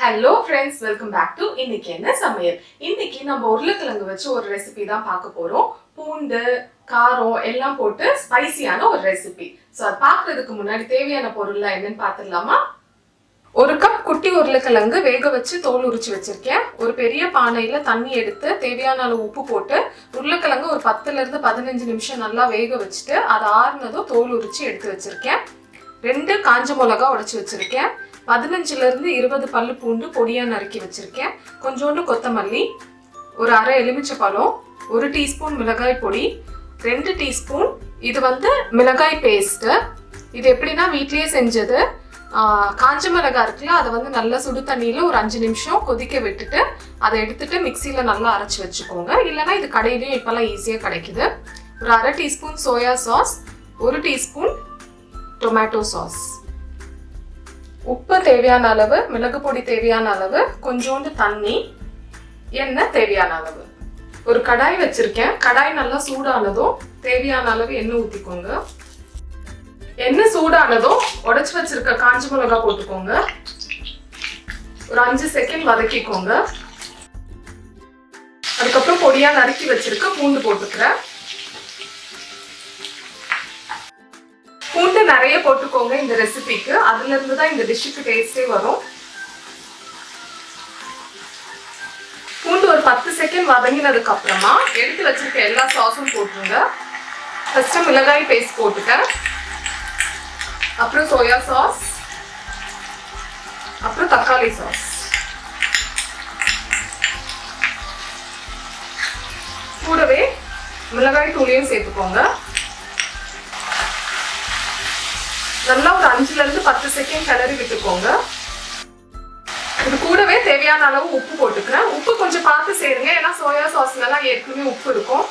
Hello friends, welcome back to இன்னைக்கு என்ன சமையல். இன்னைக்கு நம்ம உருளைக்கிழங்கு வச்சு ஒரு ரெசிபி தான் பார்க்க போறோம். பூண்டு, காரம் எல்லாம் போட்டு ஸ்பைசியான ஒரு ரெசிபி. ஸோ அது பார்க்கறதுக்கு முன்னாடி தேவையான பொருள்லாம் என்னன்னு பார்த்துடலாமா? ஒரு கப் குட்டி உருளைக்கிழங்கு வேக வச்சு தோல் உரிச்சு வச்சிருக்கேன். ஒரு பெரிய பானையில தண்ணி எடுத்து தேவையான அளவு உப்பு போட்டு உருளைக்கிழங்கு ஒரு 10 இருந்து 15 நிமிஷம் நல்லா வேக வச்சுட்டு அதை ஆறுனதும் தோல் உரிச்சு எடுத்து வச்சிருக்கேன். 2 காஞ்ச மிளகா உடைச்சு வச்சிருக்கேன். 15 இருந்து 20 பல்லு பூண்டு பொடியா நறுக்கி வச்சிருக்கேன். கொஞ்சோண்டு கொத்தமல்லி, ஒரு அரை எலுமிச்சை பழம், 1 டீஸ்பூன் மிளகாய் பொடி, 2 டீஸ்பூன் இது மிளகாய் பேஸ்ட். இது எப்படின்னா வீட்லயே செஞ்சது. காஞ்ச மிளகாய் இருக்குல்ல, அதை நல்லா சுடு தண்ணியில ஒரு 5 நிமிஷம் கொதிக்க விட்டுட்டு அதை எடுத்துட்டு மிக்சியில நல்லா அரைச்சு வச்சுக்கோங்க. இல்லைன்னா இது கடையிலயும் இப்பெல்லாம் ஈஸியா கிடைக்குது. ஒரு அரை teaspoon soya sauce, 1 teaspoon tomato sauce, உப்பு தேவையான அளவு, மிளகு பொடி தேவையான அளவு, கொஞ்சோண்டு தண்ணி, எண்ணெய் தேவையான அளவு. ஒரு கடாய் வச்சிருக்கேன். கடாய் நல்லா சூடானதும் தேவையான அளவு எண்ணெய் ஊத்திக்கோங்க. எண்ணெய் சூடானதும் உடைச்சு வச்சிருக்க காஞ்ச மிளகா போட்டுக்கோங்க. ஒரு 5 செகண்ட் வதக்கிக்கோங்க. அதுக்கப்புறம் பொடியா நறுக்கி வச்சிருக்க பூண்டு போட்டுக்கிறேன். பூண்டு நிறைய போட்டுக்கோங்க இந்த ரெசிபிக்கு. அதுல இருந்து தான் இந்த டிஷ்ஷுக்கு டேஸ்டே வரும். பூண்டு ஒரு 10 செகண்ட் வதங்கினதுக்கு அப்புறமா எடுத்து வச்சிருக்க எல்லா சாஸும் போட்டுருங்க. ஃபர்ஸ்ட் மிளகாய் பேஸ்ட் போட்டுட்டேன், அப்புறம் சோயா சாஸ், அப்புறம் தக்காளி சாஸ், கூடவே மிளகாய் தூளையும் சேர்த்துக்கோங்க. நல்லா ஒரு 5 இருந்து 10 செகண்ட் கிளறி விட்டுக்கோங்க. இது கூடவே தேவையான அளவு உப்பு போட்டுக்கிறேன். உப்பு கொஞ்சம் பார்த்து சேருங்க, ஏன்னா சோயா சாஸ்ல எல்லாம் ஏற்கனவே உப்பு இருக்கும்.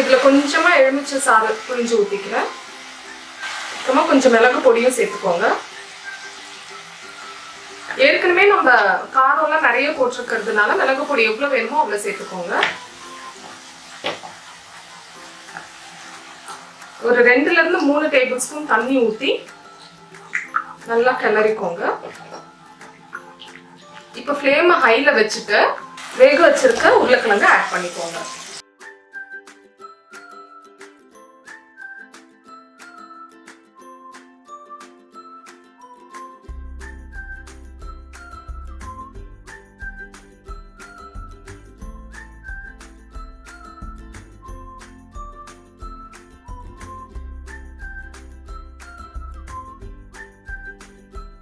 இதுல கொஞ்சமா எலுமிச்சை சாறு புழிஞ்சு ஊத்திக்கிறேன். அப்புறமா கொஞ்சம் மிளகு பொடியும் சேர்த்துக்கோங்க. ஏற்கனவே நம்ம காரம் எல்லாம் நிறைய போட்டிருக்கிறதுனால மிளகு பொடி எவ்வளவு வேணுமோ அவ்வளவு சேர்த்துக்கோங்க. ஒரு 2 இருந்து 3 டேபிள் ஸ்பூன் தண்ணி ஊத்தி நல்லா கிளறிக்கோங்க. இப்ப ஃப்ளேமை ஹைல வச்சுட்டு வேக வச்சிருக்க உருளைக்கிழங்கு ஆட் பண்ணிக்கோங்க.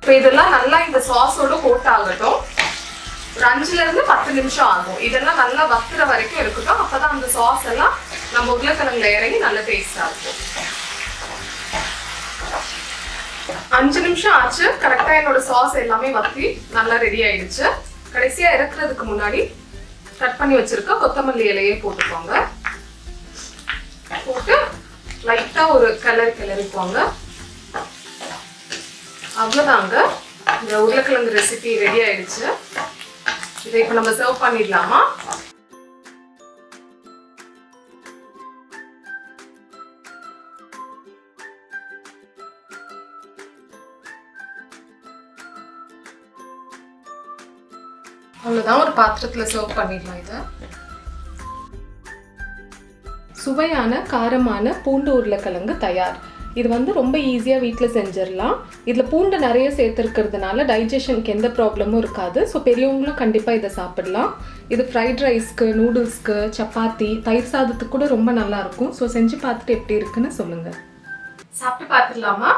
இப்போ இதெல்லாம் நல்லா இந்த சாஸோட கோட் ஆகட்டும். ஒரு 5 இருந்து 10 நிமிஷம் ஆகும். இதெல்லாம் நல்லா வத்துற வரைக்கும் இருக்கட்டும். அப்பதான் அந்த சாஸ் எல்லாம் நம்ம உருளைக்கிழங்குல இறங்கி நல்ல டேஸ்டா இருக்கும். 5 நிமிஷம் ஆச்சு. கரெக்டா என்னோட சாஸ் எல்லாமே வத்தி நல்லா ரெடி ஆயிடுச்சு. கடைசியா இறக்குறதுக்கு முன்னாடி கட் பண்ணி வச்சிருக்க கொத்தமல்லி இலையே போட்டுக்கோங்க. போட்டு லைட்டா ஒரு கிளறிக்கோங்க. அவ்வளவுதாங்க, இந்த உருளைக்கிழங்கு ரெசிபி ரெடி ஆயிடுச்சு. இதை இப்ப நம்ம சர்வ் பண்ணிடலாமா? அவ்வளவுதான், ஒரு பாத்திரத்துல சர்வ் பண்ணிடலாம். இதை சுவையான காரமான பூண்டு உருளைக்கிழங்கு தயார். இது ரொம்ப ஈஸியாக வீட்டில் செஞ்சிடலாம். இதில் பூண்டு நிறைய சேர்த்துருக்கிறதுனால டைஜஷனுக்கு எந்த ப்ராப்ளமும் இருக்காது. ஸோ பெரியவங்களும் கண்டிப்பாக இதை சாப்பிடலாம். இது ஃப்ரைட் ரைஸ்க்கு, நூடுல்ஸ்க்கு, சப்பாத்தி, தயிர் சாதத்துக்கு கூட ரொம்ப நல்லாயிருக்கும். ஸோ செஞ்சு பார்த்துட்டு எப்படி இருக்குன்னு சொல்லுங்கள். சாப்பிட்டு பார்த்துடலாமா?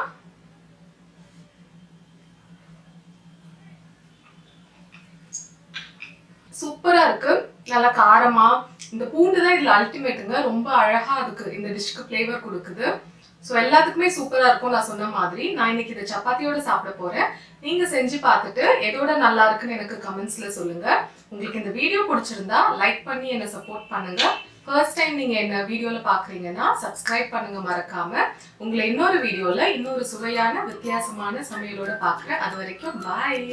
சூப்பராக இருக்கு, நல்லா காரமா. இந்த பூண்டு தான் இதில் அல்டிமேட்டுங்க. ரொம்ப அழகாக அதுக்கு இந்த டிஷ்க்கு ஃப்ளேவர் கொடுக்குது. ஸோ எல்லாத்துக்குமே சூப்பராக இருக்கும். நான் சொன்ன மாதிரி நான் இன்னைக்கு இதை சப்பாத்தியோட சாப்பிட போறேன். நீங்க செஞ்சு பார்த்துட்டு எதோட நல்லா இருக்குன்னு எனக்கு கமெண்ட்ஸ்ல சொல்லுங்க. உங்களுக்கு இந்த வீடியோ பிடிச்சிருந்தா லைக் பண்ணி என்னை சப்போர்ட் பண்ணுங்க. ஃபர்ஸ்ட் டைம் நீங்க என்ன வீடியோல பாக்குறீங்கன்னா சப்ஸ்கிரைப் பண்ணுங்க மறக்காம. உங்களை இன்னொரு வீடியோல இன்னொரு சுவையான வித்தியாசமான சமையலோட பாக்குறேன். அது வரைக்கும் பாய்.